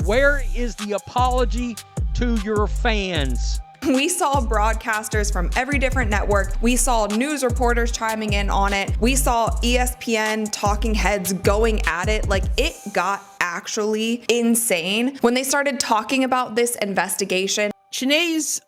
Where is the apology to your fans? We saw broadcasters from every different network. We saw news reporters chiming in on it. We saw ESPN talking heads going at it. Like, it got actually insane when they started talking about this investigation. Chennai's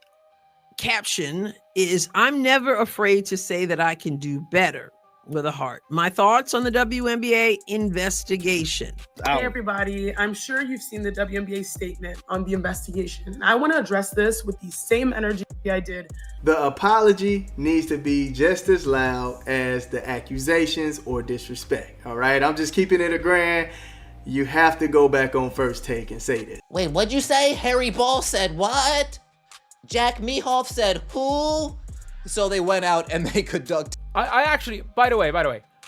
caption is, "I'm never afraid to say that I can do better," with a heart. My thoughts on the WNBA investigation. Hey everybody, I'm sure you've seen the WNBA statement on the investigation. I want to address this with the same energy I did. The apology needs to be just as loud as the accusations or disrespect, all right? I'm just keeping it a grand. You have to go back on First Take and say this. Wait, what'd you say? Harry Ball said what? Jack Mehoff said who? So they went out and they conducted. I actually, by the way,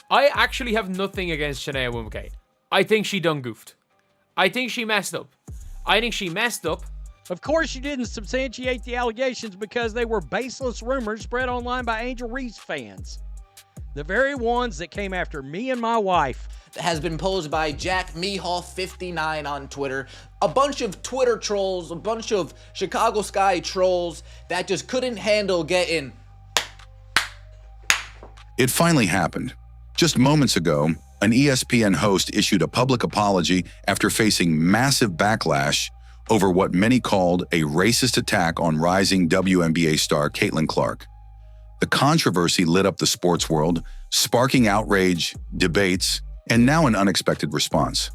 I actually have nothing against Chennai Awoom. I think she done goofed. I think she messed up. Of course you didn't substantiate the allegations because they were baseless rumors spread online by Angel Reese fans. The very ones that came after me and my wife. Has been posed by Jack Mehoff 59 on Twitter. A bunch of Twitter trolls, a bunch of Chicago Sky trolls that just couldn't handle getting. It finally happened. Just moments ago, an ESPN host issued a public apology after facing massive backlash over what many called a racist attack on rising WNBA star Caitlin Clark. The controversy lit up the sports world, sparking outrage, debates, and now an unexpected response.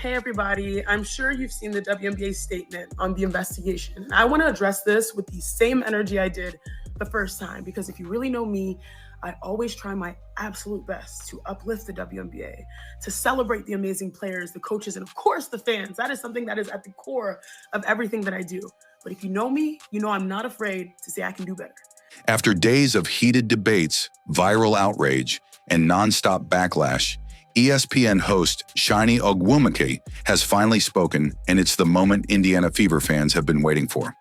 Hey everybody, I'm sure you've seen the WNBA statement on the investigation. I want to address this with the same energy I did the first time, because if you really know me, I always try my absolute best to uplift the WNBA, to celebrate the amazing players, the coaches, and of course the fans. That is something that is at the core of everything that I do. But if you know me, you know I'm not afraid to say I can do better. After days of heated debates, viral outrage, and nonstop backlash, ESPN host Chennai Awoom has finally spoken, and it's the moment Indiana Fever fans have been waiting for.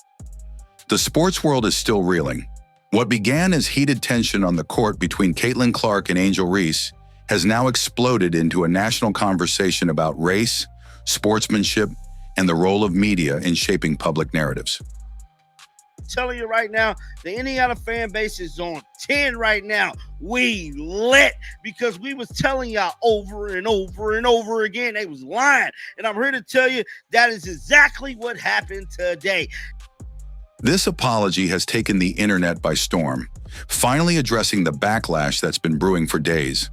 The sports world is still reeling. What began as heated tension on the court between Caitlin Clark and Angel Reese has now exploded into a national conversation about race, sportsmanship, and the role of media in shaping public narratives. Telling you right now, the Indiana fan base is on 10 right now. We lit because we was telling y'all over and over and over again they was lying. And I'm here to tell you that is exactly what happened today. This apology has taken the internet by storm, finally addressing the backlash that's been brewing for days.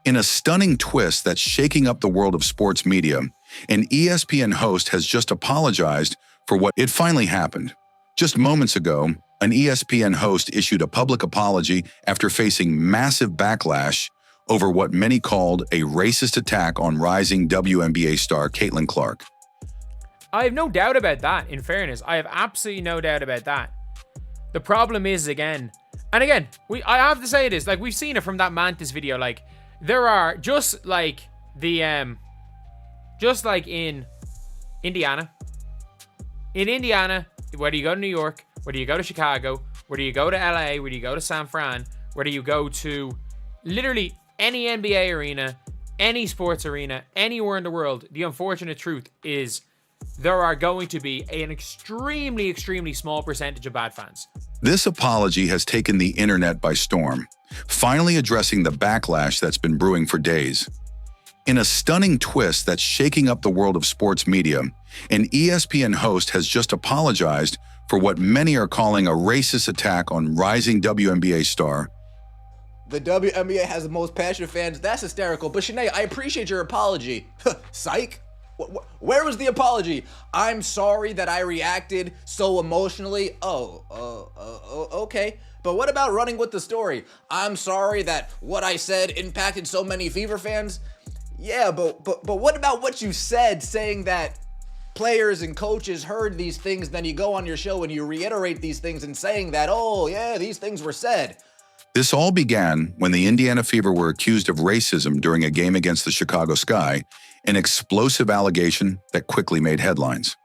In a stunning twist that's shaking up the world of sports media, an ESPN host has just apologized for what it finally happened. Just moments ago, an ESPN host issued a public apology after facing massive backlash over what many called a racist attack on rising WNBA star Caitlin Clark. I have no doubt about that, in fairness. I have absolutely no doubt about that. The problem is, again, I have to say this, like, we've seen it from that Mantis video, like, there are, just like in Indiana, whether you go to New York, whether you go to Chicago, whether you go to LA, whether you go to San Fran, whether you go to literally any NBA arena, any sports arena, anywhere in the world, the unfortunate truth is there are going to be an extremely, extremely small percentage of bad fans. This apology has taken the internet by storm, finally addressing the backlash that's been brewing for days. In a stunning twist that's shaking up the world of sports media, an ESPN host has just apologized for what many are calling a racist attack on rising WNBA star. The WNBA has the most passionate fans. That's hysterical. But Chennai, I appreciate your apology. Psych. Where was the apology? I'm sorry that I reacted so emotionally. Okay. But what about running with the story? I'm sorry that what I said impacted so many Fever fans. Yeah, but what about what you said, saying that players and coaches heard these things, then you go on your show and you reiterate these things and saying that, oh yeah, these things were said. This all began when the Indiana Fever were accused of racism during a game against the Chicago Sky, an explosive allegation that quickly made headlines.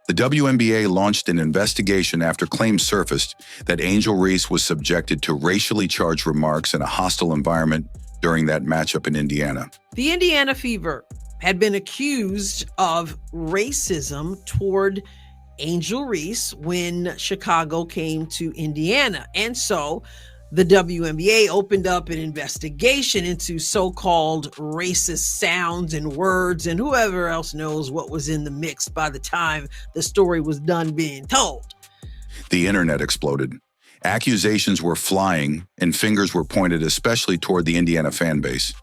The WNBA launched an investigation after claims surfaced that Angel Reese was subjected to racially charged remarks in a hostile environment during that matchup in Indiana. The Indiana Fever had been accused of racism toward Angel Reese when Chicago came to Indiana. And so the WNBA opened up an investigation into so-called racist sounds and words, and whoever else knows what was in the mix by the time the story was done being told. The internet exploded. Accusations were flying and fingers were pointed especially toward the Indiana fan base.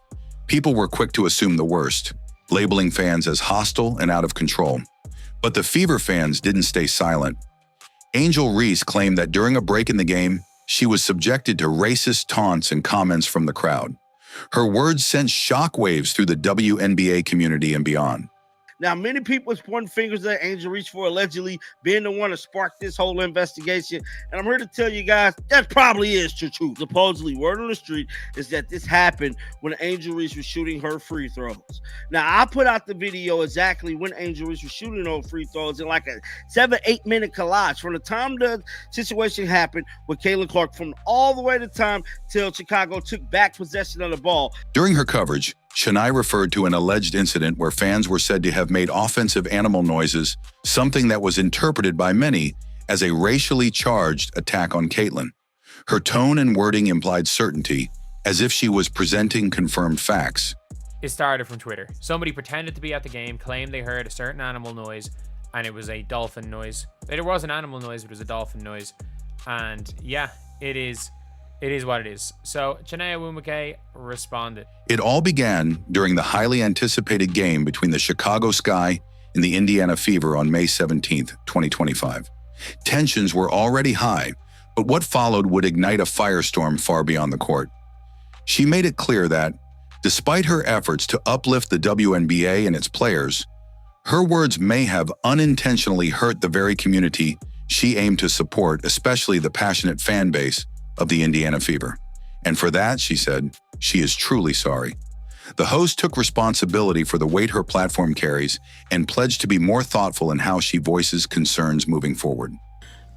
People were quick to assume the worst, labeling fans as hostile and out of control. But the Fever fans didn't stay silent. Angel Reese claimed that during a break in the game, she was subjected to racist taunts and comments from the crowd. Her words sent shockwaves through the WNBA community and beyond. Now, many people is pointing fingers at Angel Reese for allegedly being the one to spark this whole investigation. And I'm here to tell you guys that probably is true. Supposedly, word on the street is that this happened when Angel Reese was shooting her free throws. Now, I put out the video exactly when Angel Reese was shooting those free throws in like a 7-8 minute collage from the time the situation happened with Caitlin Clark, from all the way to time till Chicago took back possession of the ball. During her coverage, Chennai referred to an alleged incident where fans were said to have made offensive animal noises, something that was interpreted by many as a racially charged attack on Caitlin. Her tone and wording implied certainty, as if she was presenting confirmed facts. It started from Twitter. Somebody pretended to be at the game, claimed they heard a certain animal noise, and it was a dolphin noise. There was an animal noise, but it was a dolphin noise. And yeah, it is what it is. So Chennai Awoom responded. It all began during the highly anticipated game between the Chicago Sky and the Indiana Fever on May 17, 2025. Tensions were already high, but what followed would ignite a firestorm far beyond the court. She made it clear that, despite her efforts to uplift the WNBA and its players, her words may have unintentionally hurt the very community she aimed to support, especially the passionate fan base of the Indiana Fever. And for that, she said, she is truly sorry. The host took responsibility for the weight her platform carries and pledged to be more thoughtful in how she voices concerns moving forward.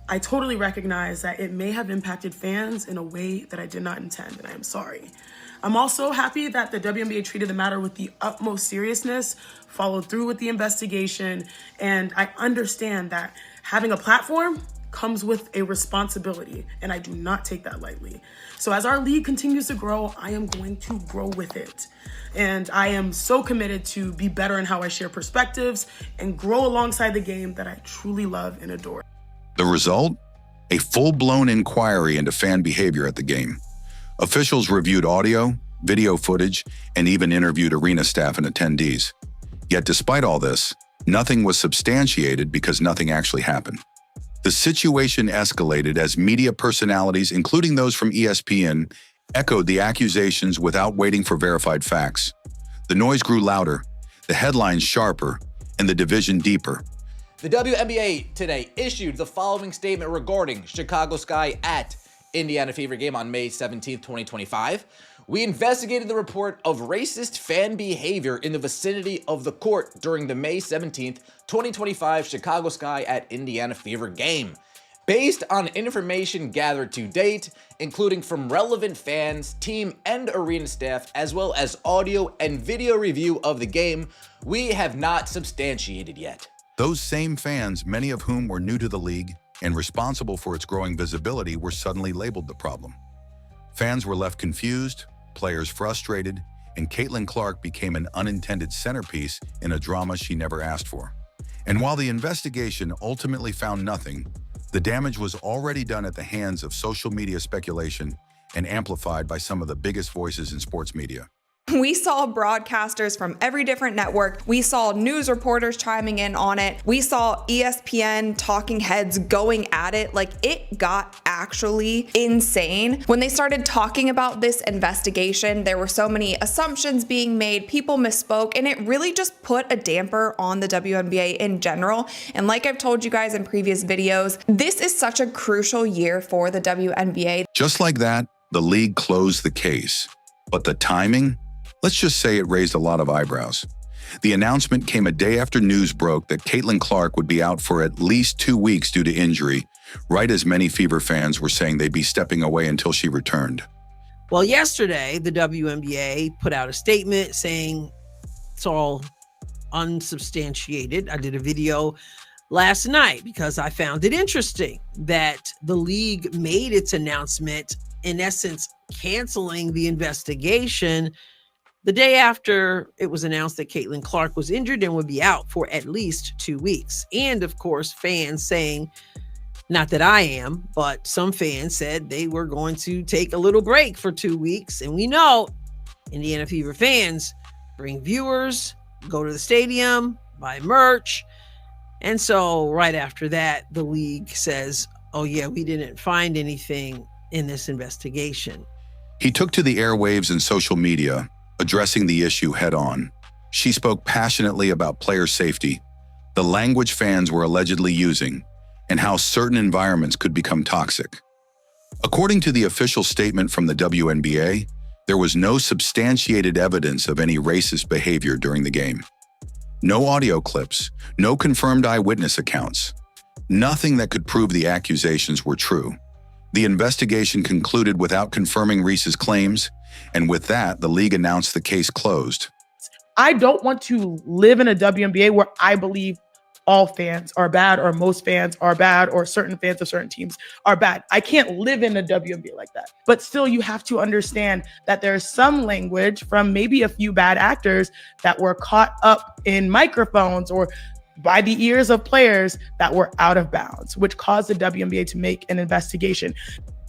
I totally recognize that it may have impacted fans in a way that I did not intend, and I am sorry. I'm also happy that the WNBA treated the matter with the utmost seriousness, followed through with the investigation, and I understand that having a platform comes with a responsibility, and I do not take that lightly. So as our league continues to grow, I am going to grow with it. And I am so committed to be better in how I share perspectives and grow alongside the game that I truly love and adore. The result? A full-blown inquiry into fan behavior at the game. Officials reviewed audio, video footage, and even interviewed arena staff and attendees. Yet despite all this, nothing was substantiated because nothing actually happened. The situation escalated as media personalities, including those from ESPN, echoed the accusations without waiting for verified facts. The noise grew louder, the headlines sharper, and the division deeper. The WNBA today issued the following statement regarding Chicago Sky at Indiana Fever game on May 17, 2025. We investigated the report of racist fan behavior in the vicinity of the court during the May 17th, 2025 Chicago Sky at Indiana Fever game. Based on information gathered to date, including from relevant fans, team, and arena staff, as well as audio and video review of the game, we have not substantiated yet. Those same fans, many of whom were new to the league and responsible for its growing visibility, were suddenly labeled the problem. Fans were left confused, players frustrated, and Caitlin Clark became an unintended centerpiece in a drama she never asked for. And while the investigation ultimately found nothing, the damage was already done at the hands of social media speculation and amplified by some of the biggest voices in sports media. We saw broadcasters from every different network. We saw news reporters chiming in on it. We saw ESPN talking heads going at it. Like, it got actually insane. When they started talking about this investigation, there were so many assumptions being made, people misspoke, and it really just put a damper on the WNBA in general. And like I've told you guys in previous videos, this is such a crucial year for the WNBA. Just like that, the league closed the case. But the timing? Let's just say it raised a lot of eyebrows. The announcement came a day after news broke that Caitlin Clark would be out for at least 2 weeks due to injury, right as many Fever fans were saying they'd be stepping away until she returned. Well, yesterday, the WNBA put out a statement saying it's all unsubstantiated. I did a video last night because I found it interesting that the league made its announcement, in essence, canceling the investigation the day after it was announced that Caitlin Clark was injured and would be out for at least 2 weeks. And of course, fans saying, not that I am, but some fans said they were going to take a little break for 2 weeks. And we know Indiana Fever fans bring viewers, go to the stadium, buy merch. And so right after that, the league says, oh yeah, we didn't find anything in this investigation. He took to the airwaves and social media, addressing the issue head on. She spoke passionately about player safety, the language fans were allegedly using, and how certain environments could become toxic. According to the official statement from the WNBA, there was no substantiated evidence of any racist behavior during the game. No audio clips, no confirmed eyewitness accounts, nothing that could prove the accusations were true. The investigation concluded without confirming Reese's claims, and with that, the league announced the case closed. I don't want to live in a WNBA where I believe all fans are bad, or most fans are bad, or certain fans of certain teams are bad. I can't live in a WNBA like that. But still, you have to understand that there's some language from maybe a few bad actors that were caught up in microphones or by the ears of players that were out of bounds, which caused the WNBA to make an investigation.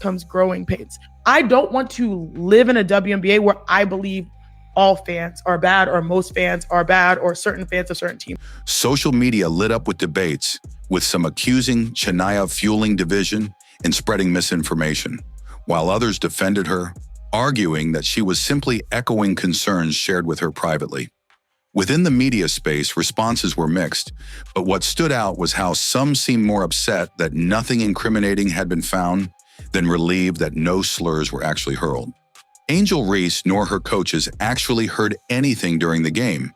Comes growing pains. I don't want to live in a WNBA where I believe all fans are bad, or most fans are bad, or certain fans of certain teams. Social media lit up with debates, with some accusing Chennai fueling division and spreading misinformation, while others defended her, arguing that she was simply echoing concerns shared with her privately. Within the media space, responses were mixed, but what stood out was how some seemed more upset that nothing incriminating had been found than relieved that no slurs were actually hurled. Angel Reese nor her coaches actually heard anything during the game,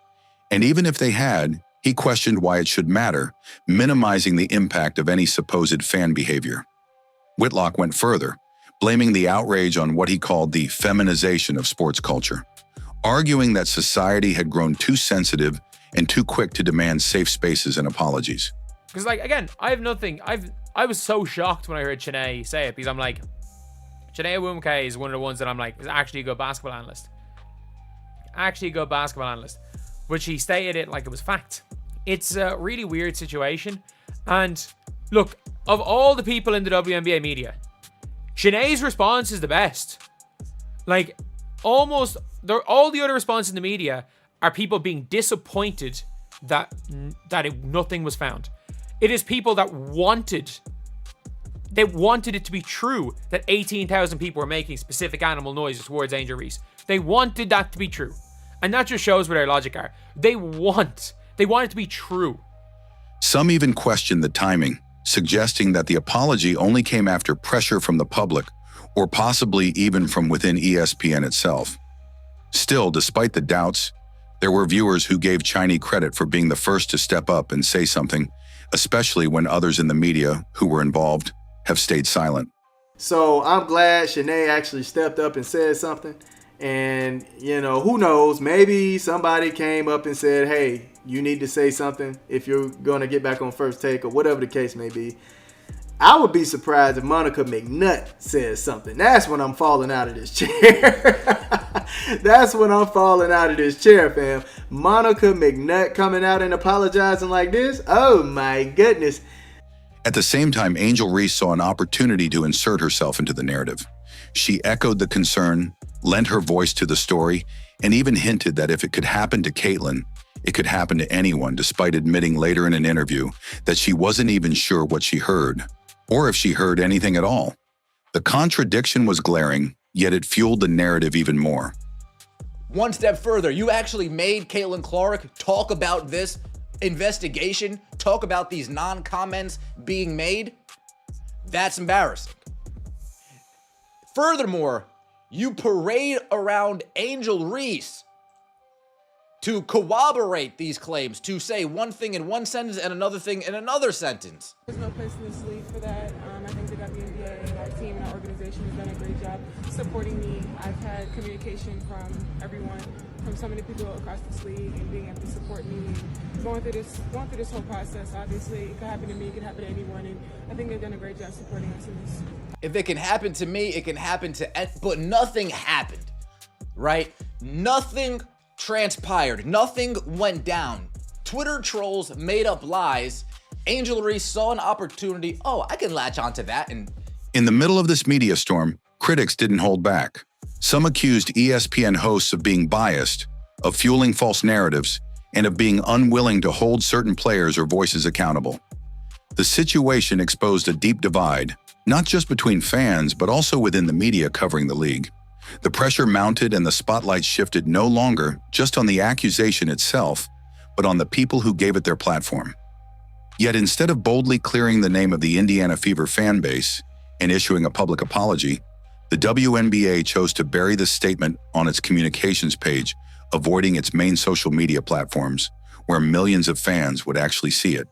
and even if they had, he questioned why it should matter, minimizing the impact of any supposed fan behavior. Whitlock went further, blaming the outrage on what he called the feminization of sports culture, arguing that society had grown too sensitive and too quick to demand safe spaces and apologies. Because, like, again, I have nothing. I was so shocked when I heard Chennai say it, because I'm like, Chennai Awoom is one of the ones that I'm like, is actually a good basketball analyst. But she stated it like it was fact. It's a really weird situation. And look, of all the people in the WNBA media, Chennai's response is the best. Like, all the other responses in the media are people being disappointed that nothing was found. It is people that wanted it to be true that 18,000 people were making specific animal noises towards Angel Reese. They wanted that to be true. And that just shows where their logic are. They want it to be true. Some even questioned the timing, suggesting that the apology only came after pressure from the public, or possibly even from within ESPN itself. Still, despite the doubts, there were viewers who gave Chennai credit for being the first to step up and say something, especially when others in the media who were involved have stayed silent. So I'm glad Chennai actually stepped up and said something. And, who knows, maybe somebody came up and said, hey, you need to say something if you're going to get back on First Take, or whatever the case may be. I would be surprised if Monica McNutt says something. That's when I'm falling out of this chair. That's when I'm falling out of this chair, fam. Monica McNutt coming out and apologizing like this? Oh my goodness. At the same time, Angel Reese saw an opportunity to insert herself into the narrative. She echoed the concern, lent her voice to the story, and even hinted that if it could happen to Caitlin, it could happen to anyone, despite admitting later in an interview that she wasn't even sure what she heard, or if she heard anything at all. The contradiction was glaring, yet it fueled the narrative even more. One step further, you actually made Caitlin Clark talk about this investigation, talk about these non-comments being made. That's embarrassing. Furthermore, you parade around Angel Reese to corroborate these claims, to say one thing in one sentence and another thing in another sentence. There's no place in this league for that. I think the WNBA, our team and our organization has done a great job supporting me. I've had communication from everyone, from so many people across this league, and being able to support me and going through this whole process. Obviously, it could happen to me, it could happen to anyone, and I think they've done a great job supporting us in this. If it can happen to me, it can happen to, but nothing happened, right? Nothing transpired. Nothing went down. Twitter trolls made up lies. Angel Reese saw an opportunity. Oh, I can latch onto that. And in the middle of this media storm, critics didn't hold back. Some accused ESPN hosts of being biased, of fueling false narratives, and of being unwilling to hold certain players or voices accountable. The situation exposed a deep divide, not just between fans, but also within the media covering the league. The pressure mounted and the spotlight shifted no longer just on the accusation itself, but on the people who gave it their platform. Yet instead of boldly clearing the name of the Indiana Fever fan base and issuing a public apology, the WNBA chose to bury the statement on its communications page, avoiding its main social media platforms, where millions of fans would actually see it.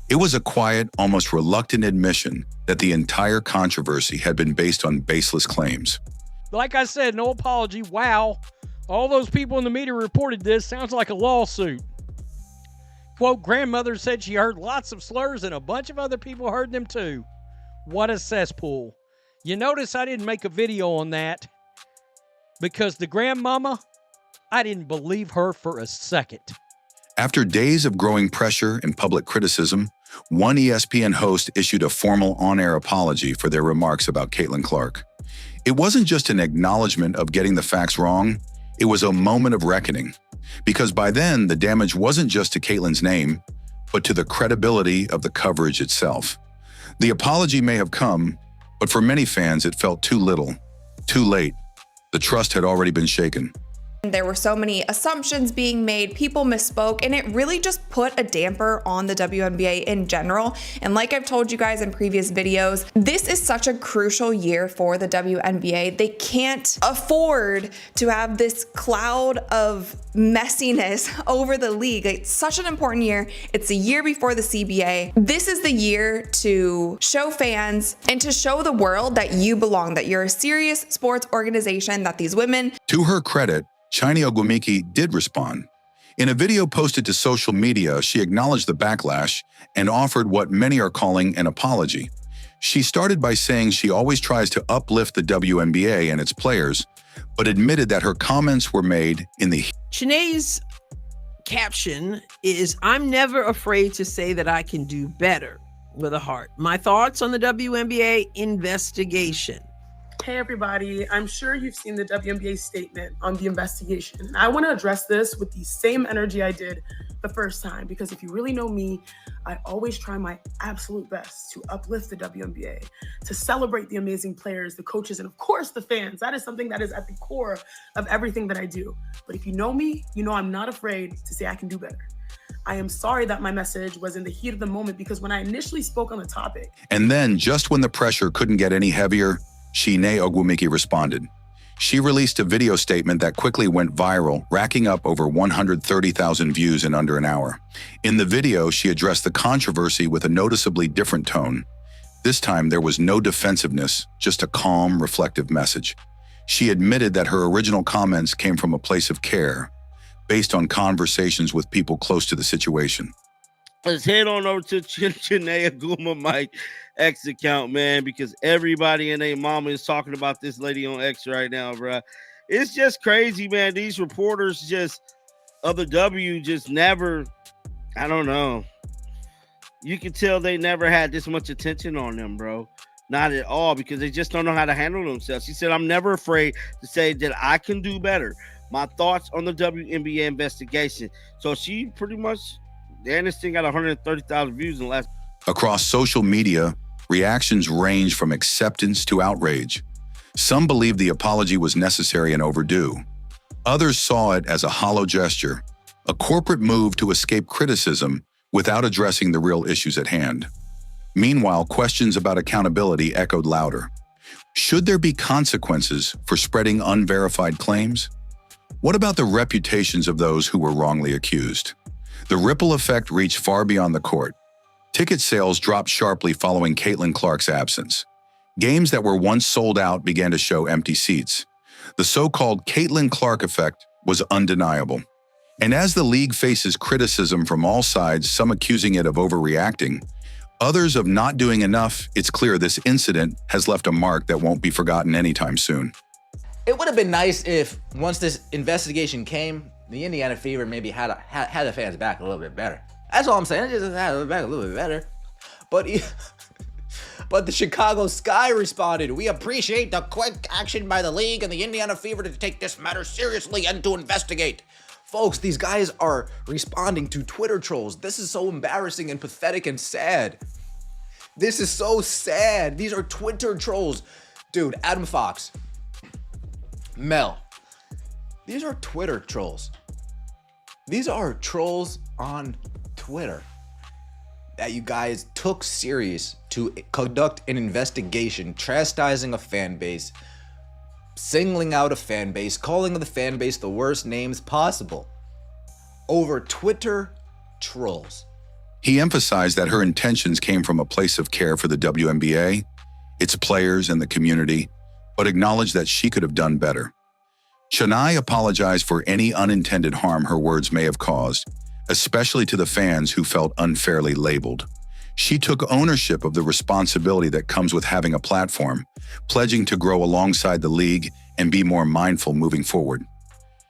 It was a quiet, almost reluctant admission that the entire controversy had been based on baseless claims. Like I said, no apology. Wow. All those people in the media reported this. Sounds like a lawsuit. Quote, grandmother said she heard lots of slurs and a bunch of other people heard them too. What a cesspool. You notice I didn't make a video on that because the grandmama, I didn't believe her for a second. After days of growing pressure and public criticism, one ESPN host issued a formal on-air apology for their remarks about Caitlin Clark. It wasn't just an acknowledgement of getting the facts wrong, it was a moment of reckoning. Because by then, the damage wasn't just to Caitlin's name, but to the credibility of the coverage itself. The apology may have come, but for many fans, it felt too little, too late. The trust had already been shaken. There were so many assumptions being made, people misspoke, and it really just put a damper on the WNBA in general. And like I've told you guys in previous videos, this is such a crucial year for the WNBA. They can't afford to have this cloud of messiness over the league. It's such an important year. It's the year before the CBA. This is the year to show fans and to show the world that you belong, that you're a serious sports organization, that these women. To her credit, Chennai Awoom did respond. In a video posted to social media, she acknowledged the backlash and offered what many are calling an apology. She started by saying she always tries to uplift the WNBA and its players, but admitted that her comments were made in the... Chennai's caption is, "I'm never afraid to say that I can do better," with a heart. My thoughts on the WNBA investigation. Hey everybody, I'm sure you've seen the WNBA statement on the investigation. And I want to address this with the same energy I did the first time, because if you really know me, I always try my absolute best to uplift the WNBA, to celebrate the amazing players, the coaches, and of course the fans. That is something that is at the core of everything that I do. But if you know me, you know I'm not afraid to say I can do better. I am sorry that my message was in the heat of the moment, because when I initially spoke on the topic. And then, just when the pressure couldn't get any heavier, Chennai Awoom responded. She released a video statement that quickly went viral, racking up over 130,000 views in under an hour. In the video, she addressed the controversy with a noticeably different tone. This time, there was no defensiveness, just a calm, reflective message. She admitted that her original comments came from a place of care, based on conversations with people close to the situation. Let's head on over to Chennai Awoom Mike X account, man, because everybody and their mama is talking about this lady on X right now, bro. It's just crazy, man. These reporters just of the W just never, I don't know. You can tell they never had this much attention on them, bro. Not at all, because they just don't know how to handle themselves. She said, "I'm never afraid to say that I can do better. My thoughts on the WNBA investigation." So she pretty much, this thing got 130,000 views in the last. Across social media, reactions range from acceptance to outrage. Some believed the apology was necessary and overdue. Others saw it as a hollow gesture, a corporate move to escape criticism without addressing the real issues at hand. Meanwhile, questions about accountability echoed louder. Should there be consequences for spreading unverified claims? What about the reputations of those who were wrongly accused? The ripple effect reached far beyond the court. Ticket sales dropped sharply following Caitlin Clark's absence. Games that were once sold out began to show empty seats. The so-called Caitlin Clark effect was undeniable. And as the league faces criticism from all sides, some accusing it of overreacting, others of not doing enough, it's clear this incident has left a mark that won't be forgotten anytime soon. It would have been nice if, once this investigation came, the Indiana Fever maybe had the fans back a little bit better. That's all I'm saying. Just had it back a little bit better. But the Chicago Sky responded, "We appreciate the quick action by the league and the Indiana Fever to take this matter seriously and to investigate." Folks, these guys are responding to Twitter trolls. This is so embarrassing and pathetic and sad. This is so sad. These are Twitter trolls. Dude, Adam Fox, Mel, these are Twitter trolls. These are trolls on Twitter that you guys took serious to conduct an investigation, chastising a fan base, singling out a fan base, calling the fan base the worst names possible over Twitter trolls. He emphasized that her intentions came from a place of care for the WNBA, its players, and the community, but acknowledged that she could have done better. Chennai apologized for any unintended harm her words may have caused, especially to the fans who felt unfairly labeled. She took ownership of the responsibility that comes with having a platform, pledging to grow alongside the league and be more mindful moving forward.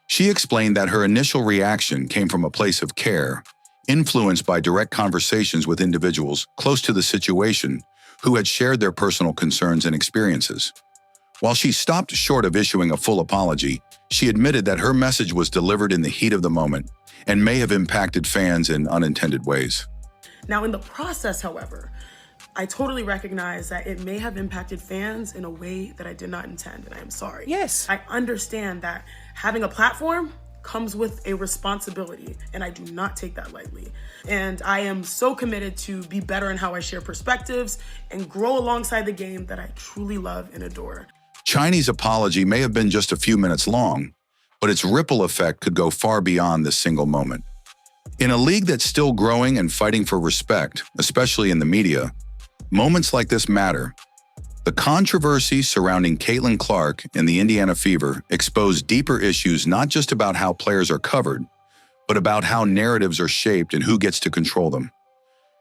She explained that her initial reaction came from a place of care, influenced by direct conversations with individuals close to the situation who had shared their personal concerns and experiences. While she stopped short of issuing a full apology, she admitted that her message was delivered in the heat of the moment and may have impacted fans in unintended ways. Now, in the process, however, I totally recognize that it may have impacted fans in a way that I did not intend, and I am sorry. Yes. I understand that having a platform comes with a responsibility, and I do not take that lightly. And I am so committed to be better in how I share perspectives and grow alongside the game that I truly love and adore. Chinese apology may have been just a few minutes long, but its ripple effect could go far beyond this single moment. In a league that's still growing and fighting for respect, especially in the media, moments like this matter. The controversy surrounding Caitlin Clark and the Indiana Fever exposed deeper issues not just about how players are covered, but about how narratives are shaped and who gets to control them.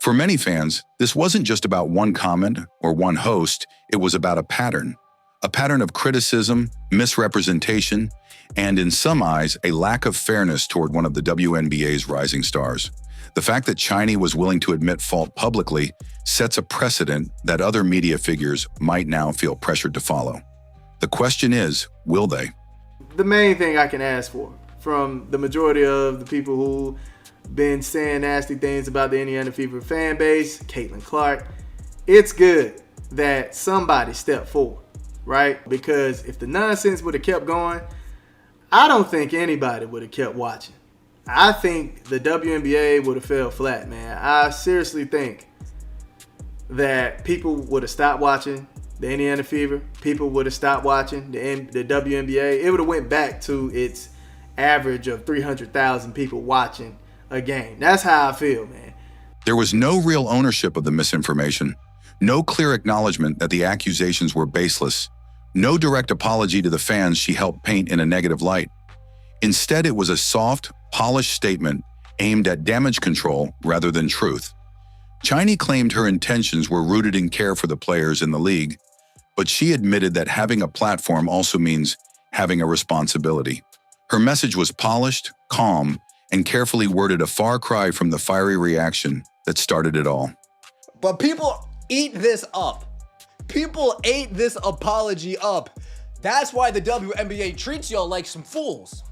For many fans, this wasn't just about one comment or one host, it was about a pattern of criticism, misrepresentation, and in some eyes, a lack of fairness toward one of the WNBA's rising stars. The fact that Chennai was willing to admit fault publicly sets a precedent that other media figures might now feel pressured to follow. The question is, will they? The main thing I can ask for from the majority of the people who been saying nasty things about the Indiana Fever fan base, Caitlin Clark, it's good that somebody stepped forward, right? Because if the nonsense would have kept going, I don't think anybody would have kept watching. I think the WNBA would have fell flat, man. I seriously think that people would have stopped watching the Indiana Fever. People would have stopped watching the WNBA. It would have went back to its average of 300,000 people watching a game. That's how I feel, man. There was no real ownership of the misinformation, no clear acknowledgement that the accusations were baseless, no direct apology to the fans she helped paint in a negative light. Instead, it was a soft, polished statement aimed at damage control rather than truth. Chennai claimed her intentions were rooted in care for the players in the league, but she admitted that having a platform also means having a responsibility. Her message was polished, calm, and carefully worded, a far cry from the fiery reaction that started it all. But people eat this up. People ate this apology up. That's why the WNBA treats y'all like some fools.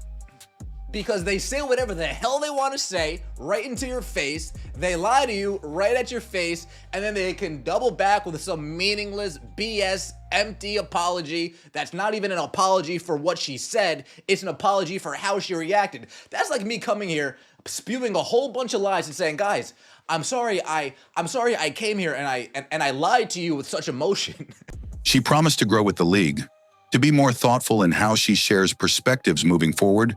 Because they say whatever the hell they want to say right into your face. They lie to you right at your face, and then they can double back with some meaningless BS empty apology that's not even an apology for what she said. It's an apology for how she reacted. That's like me coming here spewing a whole bunch of lies and saying, guys, I'm sorry I came here and I lied to you with such emotion. She promised to grow with the league, to be more thoughtful in how she shares perspectives moving forward,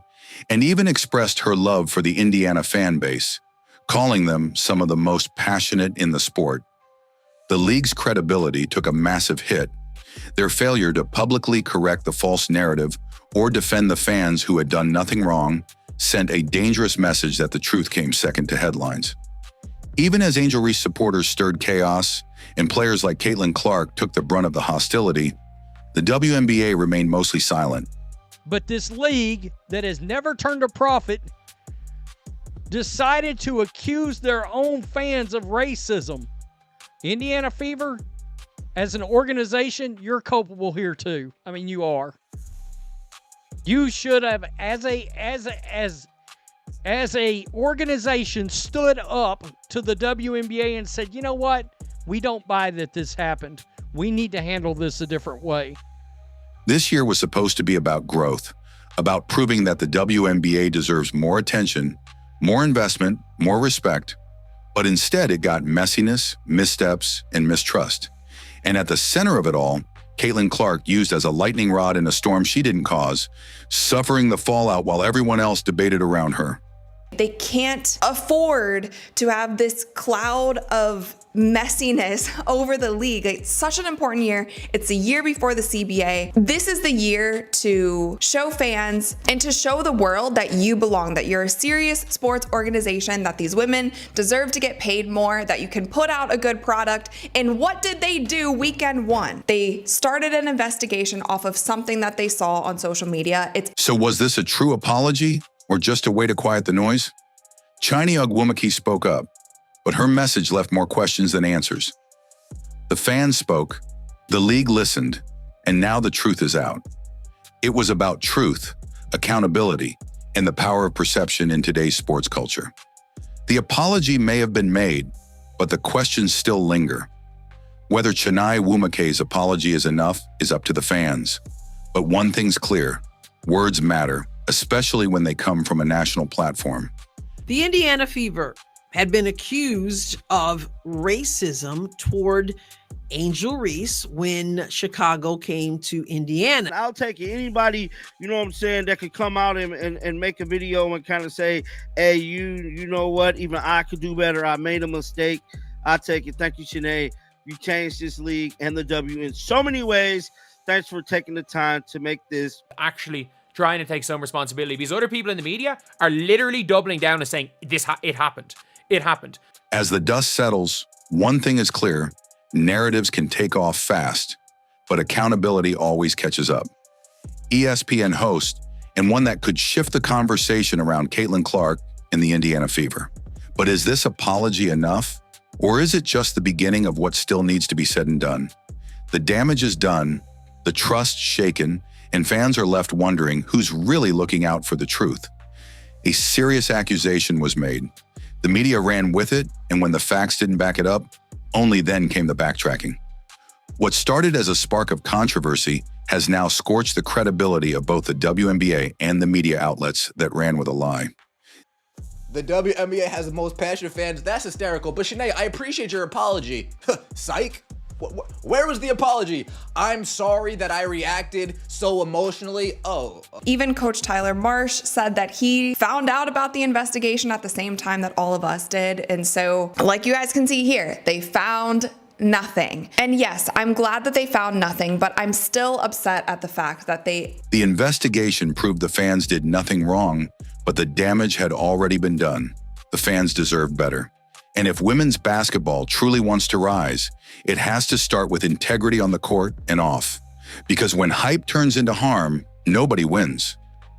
and even expressed her love for the Indiana fan base, calling them some of the most passionate in the sport. The league's credibility took a massive hit. Their failure to publicly correct the false narrative or defend the fans who had done nothing wrong sent a dangerous message that the truth came second to headlines. Even as Angel Reese supporters stirred chaos and players like Caitlin Clark took the brunt of the hostility, the WNBA remained mostly silent. But this league that has never turned a profit decided to accuse their own fans of racism. Indiana Fever, as an organization, you're culpable here too. I mean, you are. You should have, as a organization, stood up to the WNBA and said, you know what? We don't buy that this happened. We need to handle this a different way. This year was supposed to be about growth, about proving that the WNBA deserves more attention, more investment, more respect, but instead it got messiness, missteps, and mistrust. And at the center of it all, Caitlin Clark used as a lightning rod in a storm she didn't cause, suffering the fallout while everyone else debated around her. They can't afford to have this cloud of messiness over the league. It's such an important year. It's the year before the CBA. This is the year to show fans and to show the world that you belong, that you're a serious sports organization, that these women deserve to get paid more, that you can put out a good product. And what did they do weekend one? They started an investigation off of something that they saw on social media. So was this a true apology or just a way to quiet the noise? Chennai Awoom spoke up, but her message left more questions than answers. The fans spoke, the league listened, and now the truth is out. It was about truth, accountability, and the power of perception in today's sports culture. The apology may have been made, but the questions still linger. Whether Chennai Awoom's apology is enough is up to the fans. But one thing's clear, words matter, especially when they come from a national platform. The Indiana Fever had been accused of racism toward Angel Reese when Chicago came to Indiana. I'll take it. Anybody, you know what I'm saying, that could come out and make a video and kind of say, hey, you know what, even I could do better. I made a mistake. I'll take it. Thank you, Chennai. You changed this league and the W in so many ways. Thanks for taking the time to make this. Actually trying to take some responsibility, because other people in the media are literally doubling down and saying, it happened. It happened. As the dust settles, one thing is clear, narratives can take off fast, but accountability always catches up. ESPN host, and one that could shift the conversation around Caitlin Clark and the Indiana Fever. But is this apology enough? Or is it just the beginning of what still needs to be said and done? The damage is done, the trust shaken, and fans are left wondering who's really looking out for the truth. A serious accusation was made. The media ran with it, and when the facts didn't back it up, only then came the backtracking. What started as a spark of controversy has now scorched the credibility of both the WNBA and the media outlets that ran with a lie. The WNBA has the most passionate fans. That's hysterical. But Chennai, I appreciate your apology. Psych. Where was the apology? I'm sorry that I reacted so emotionally. Oh. Even Coach Tyler Marsh said that he found out about the investigation at the same time that all of us did. And so, like you guys can see here, they found nothing. And yes, I'm glad that they found nothing, but I'm still upset at the fact that The investigation proved the fans did nothing wrong, but the damage had already been done. The fans deserve better. And if women's basketball truly wants to rise, it has to start with integrity on the court and off. Because when hype turns into harm, nobody wins.